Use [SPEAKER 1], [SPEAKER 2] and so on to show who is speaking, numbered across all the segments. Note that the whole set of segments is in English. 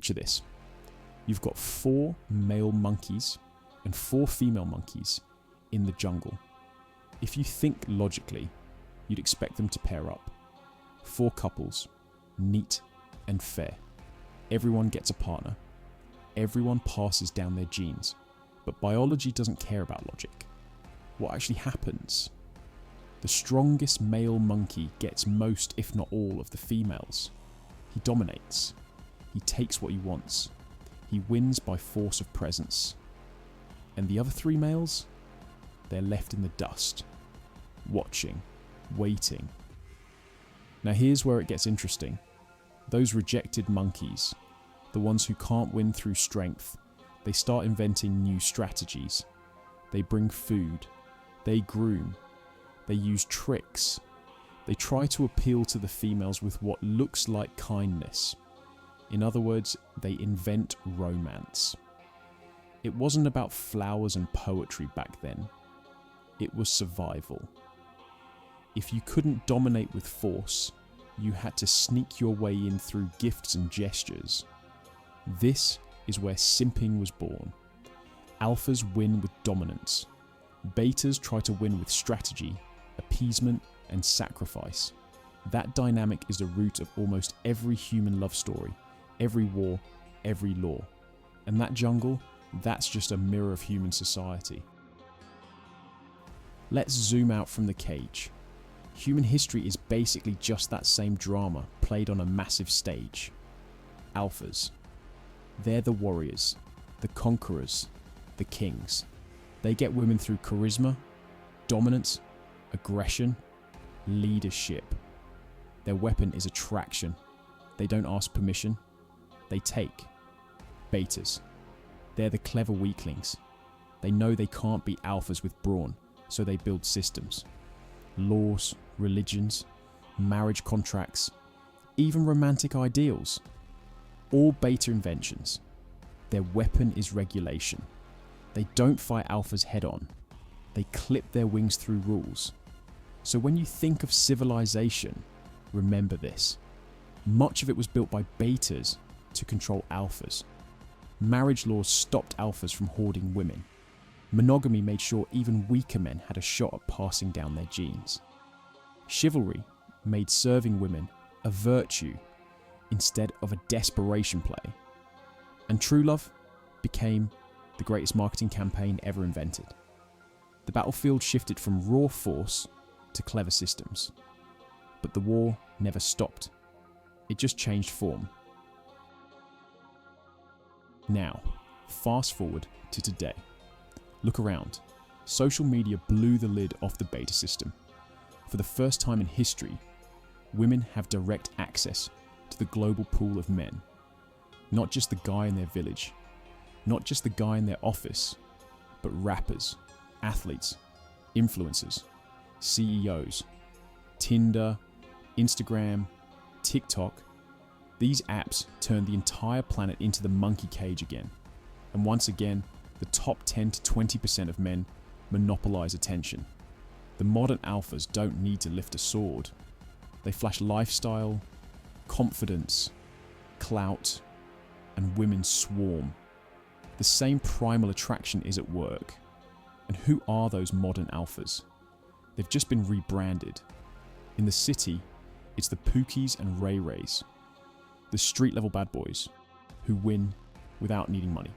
[SPEAKER 1] Picture this. You've got 4 male monkeys and 4 female monkeys in the jungle. If you think logically, you'd expect them to pair up. 4 couples, neat and fair. Everyone gets a partner. Everyone passes down their genes. But biology doesn't care about logic. What actually happens? The strongest male monkey gets most, if not all, of the females. He dominates. He takes what he wants. He wins by force of presence. And the other 3 males? They're left in the dust, watching, waiting. Now here's where it gets interesting. Those rejected monkeys, the ones who can't win through strength, they start inventing new strategies. They bring food. They groom. They use tricks. They try to appeal to the females with what looks like kindness. In other words, they invent romance. It wasn't about flowers and poetry back then. It was survival. If you couldn't dominate with force, you had to sneak your way in through gifts and gestures. This is where simping was born. Alphas win with dominance. Betas try to win with strategy, appeasement, and sacrifice. That dynamic is the root of almost every human love story, every war, every law. And that jungle, that's just a mirror of human society. Let's zoom out from the cage. Human history is basically just that same drama played on a massive stage. Alphas. They're the warriors, the conquerors, the kings. They get women through charisma, dominance, aggression, leadership. Their weapon is attraction. They don't ask permission. They take. Betas. They're the clever weaklings. They know they can't beat alphas with brawn, so they build systems. Laws, religions, marriage contracts, even romantic ideals. All beta inventions. Their weapon is regulation. They don't fight alphas head on. They clip their wings through rules. So when you think of civilization, remember this. Much of it was built by betas to control alphas. Marriage laws stopped alphas from hoarding women. Monogamy made sure even weaker men had a shot at passing down their genes. Chivalry made serving women a virtue instead of a desperation play. And true love became the greatest marketing campaign ever invented. The battlefield shifted from raw force to clever systems. But the war never stopped. It just changed form. Now, fast forward to today. Look around. Social media blew the lid off the beta system. For the first time in history, women have direct access to the global pool of men. Not just the guy in their village, not just the guy in their office, but rappers, athletes, influencers, CEOs, Tinder, Instagram, TikTok. These apps turned the entire planet into the monkey cage again. And once again, the top 10 to 20% of men monopolize attention. The modern alphas don't need to lift a sword. They flash lifestyle, confidence, clout, and women swarm. The same primal attraction is at work. And who are those modern alphas? They've just been rebranded. In the city, it's the Pookies and Ray Rays, the street level bad boys who win without needing money.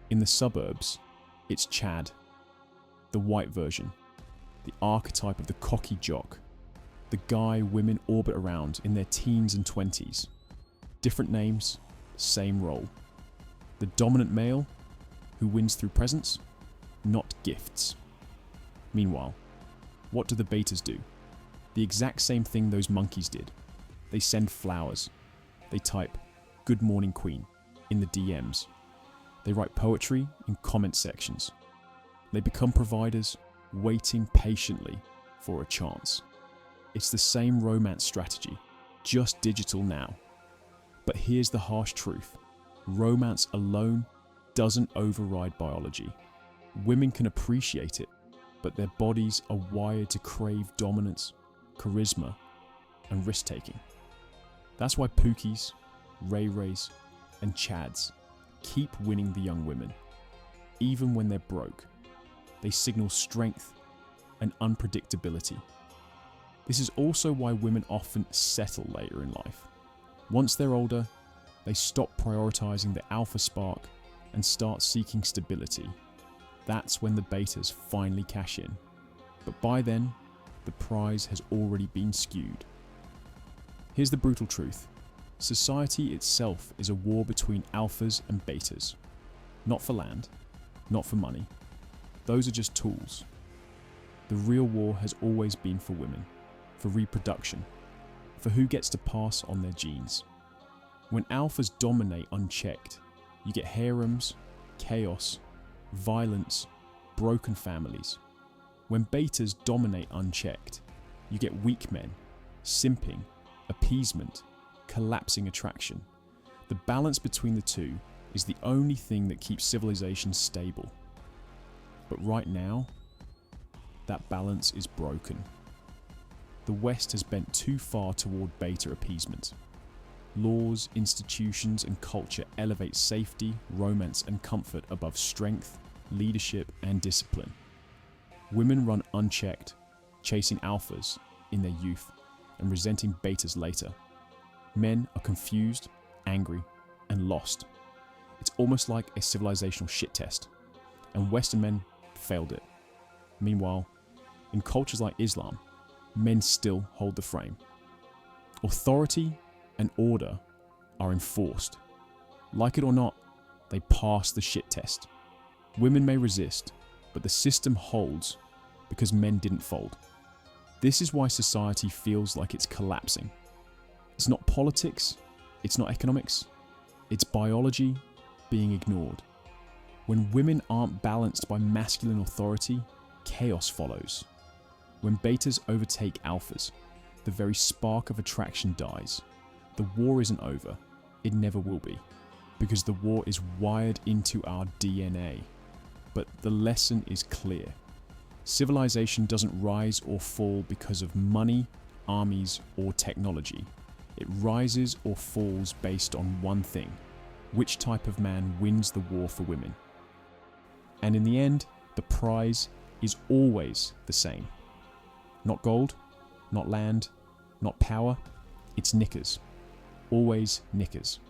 [SPEAKER 1] In the suburbs, it's Chad, the white version, the archetype of the cocky jock, the guy women orbit around in their teens and 20s. Different names, same role. The dominant male who wins through presence, not gifts. Meanwhile, what do the betas do? The exact same thing those monkeys did. They send flowers. They type, "Good morning, Queen," in the DMs. They write poetry in comment sections. They become providers, waiting patiently for a chance. It's the same romance strategy, just digital now. But here's the harsh truth. Romance alone doesn't override biology. Women can appreciate it, but their bodies are wired to crave dominance, charisma, and risk-taking. That's why Pookies, Ray Rays, and chads keep winning the young women, even when they're broke. They signal strength and unpredictability. This is also why women often settle later in life. Once they're older, they stop prioritizing the alpha spark and start seeking stability. That's when the betas finally cash in. But by then, the prize has already been skewed. Here's the brutal truth. Society itself is a war between alphas and betas. Not for land, not for money. Those are just tools. The real war has always been for women, for reproduction, for who gets to pass on their genes. When alphas dominate unchecked, you get harems, chaos, violence, broken families. When betas dominate unchecked, you get weak men, simping, appeasement, collapsing attraction. The balance between the two is the only thing that keeps civilization stable. But right now, that balance is broken. The West has bent too far toward beta appeasement. Laws, institutions, and culture elevate safety, romance, and comfort above strength, leadership, and discipline. Women run unchecked, chasing alphas in their youth and resenting betas later. Men are confused, angry, and lost. It's almost like a civilizational shit test, and Western men failed it. Meanwhile, in cultures like Islam, men still hold the frame. Authority and order are enforced. Like it or not, they pass the shit test. Women may resist, but the system holds because men didn't fold. This is why society feels like it's collapsing. It's not politics, it's not economics, it's biology being ignored. When women aren't balanced by masculine authority, chaos follows. When betas overtake alphas, the very spark of attraction dies. The war isn't over, it never will be, because the war is wired into our DNA. But the lesson is clear. Civilization doesn't rise or fall because of money, armies, or technology. It rises or falls based on one thing: which type of man wins the war for women. And in the end, the prize is always the same. Not gold, not land, not power, it's knickers. Always knickers.